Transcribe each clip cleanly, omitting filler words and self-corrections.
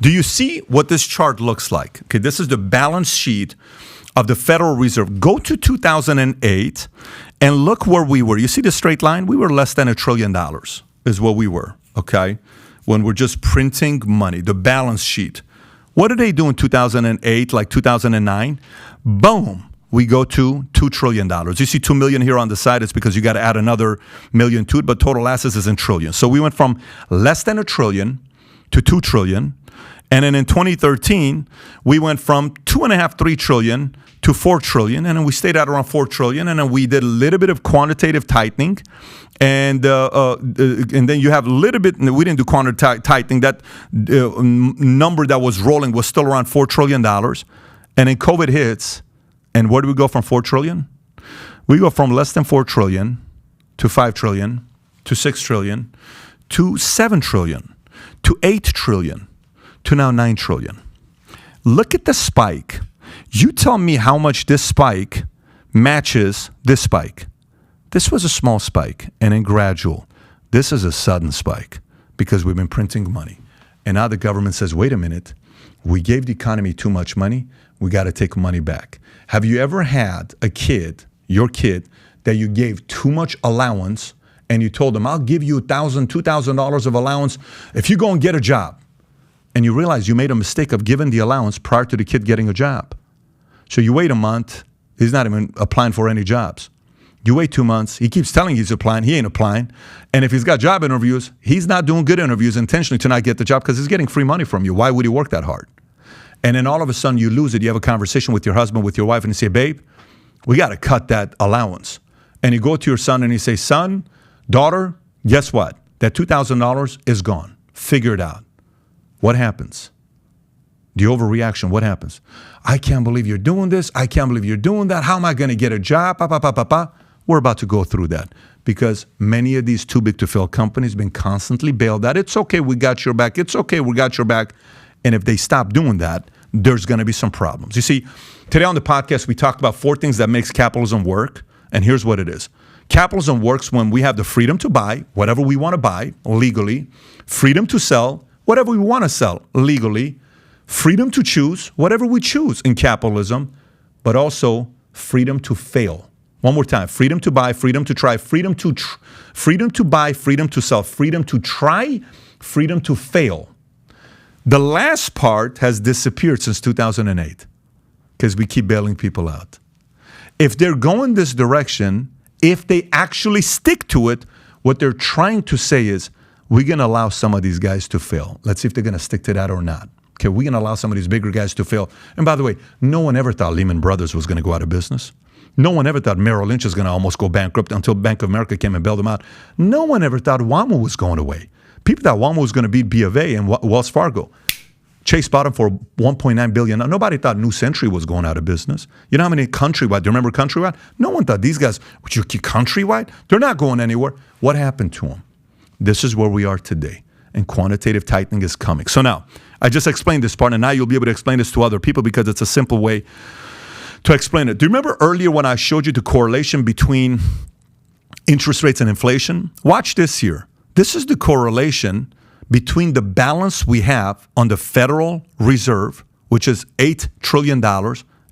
Do you see what this chart looks like? Okay, this is the balance sheet of the Federal Reserve. Go to 2008 and look where we were. You see the straight line? We were less than $1 trillion is what we were, okay? When we're just printing money, the balance sheet. What did they do in 2008, like 2009? Boom, we go to $2 trillion. You see 2 million here on the side, it's because you got to add another million to it, but total assets is in trillions. So we went from less than $1 trillion to 2 trillion. And then in 2013, we went from 2.5, 3 trillion to 4 trillion. And then we stayed at around 4 trillion. And then we did a little bit of quantitative tightening. And then you have a little bit, we didn't do quantitative tightening. That number that was rolling was still around $4 trillion. And then COVID hits. And where do we go from 4 trillion? We go from less than 4 trillion to 5 trillion to 6 trillion to 7 trillion to 8 trillion. To now 9 trillion. Look at the spike. You tell me how much this spike matches this spike. This was a small spike and then gradual. This is a sudden spike because we've been printing money. And now the government says, wait a minute, we gave the economy too much money. We got to take money back. Have you ever had a kid, your kid, that you gave too much allowance and you told them, I'll give you $1,000, $2,000 of allowance if you go and get a job? And you realize you made a mistake of giving the allowance prior to the kid getting a job. So you wait a month, he's not even applying for any jobs. You wait 2 months, he keeps telling you he's applying, he ain't applying. And if he's got job interviews, he's not doing good interviews intentionally to not get the job because he's getting free money from you. Why would he work that hard? And then all of a sudden you lose it. You have a conversation with your husband, with your wife, and you say, babe, we got to cut that allowance. And you go to your son and you say, son, daughter, guess what? That $2,000 is gone. Figure it out. What happens? The overreaction, what happens? I can't believe you're doing this. I can't believe you're doing that. How am I going to get a job? We're about to go through that because many of these too big to fail companies been constantly bailed out. It's okay, we got your back. It's okay, we got your back. And if they stop doing that, there's going to be some problems. You see, today on the podcast, we talked about 4 things that makes capitalism work. And here's what it is. Capitalism works when we have the freedom to buy whatever we want to buy legally, freedom to sell whatever we want to sell legally, freedom to choose whatever we choose in capitalism, but also freedom to fail. One more time, freedom to buy, freedom to try, freedom to buy, freedom to sell, freedom to try, freedom to fail. The last part has disappeared since 2008 because we keep bailing people out. If they're going this direction, if they actually stick to it, what they're trying to say is, we're going to allow some of these guys to fail. Let's see if they're going to stick to that or not. Okay, we're going to allow some of these bigger guys to fail. And by the way, no one ever thought Lehman Brothers was going to go out of business. No one ever thought Merrill Lynch was going to almost go bankrupt until Bank of America came and bailed them out. No one ever thought WAMU was going away. People thought WAMU was going to beat B of A and Wells Fargo. Chase bought them for $1.9 billion. Nobody thought New Century was going out of business. You know how many Countrywide? Do you remember Countrywide? No one thought these guys, would you keep Countrywide? They're not going anywhere. What happened to them? This is where we are today, and quantitative tightening is coming. So now, I just explained this part, and now you'll be able to explain this to other people because it's a simple way to explain it. Do you remember earlier when I showed you the correlation between interest rates and inflation? Watch this here. This is the correlation between the balance we have on the Federal Reserve, which is $8 trillion,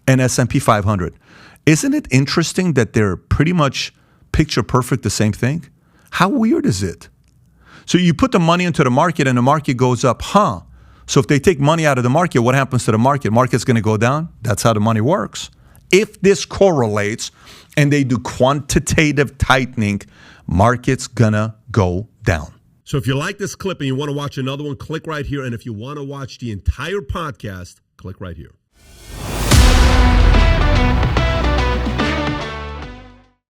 and S&P 500. Isn't it interesting that they're pretty much picture perfect the same thing? How weird is it? So you put the money into the market and the market goes up, So if they take money out of the market, what happens to the market? Market's going to go down. That's how the money works. If this correlates and they do quantitative tightening, market's going to go down. So if you like this clip and you want to watch another one, click right here. And if you want to watch the entire podcast, click right here.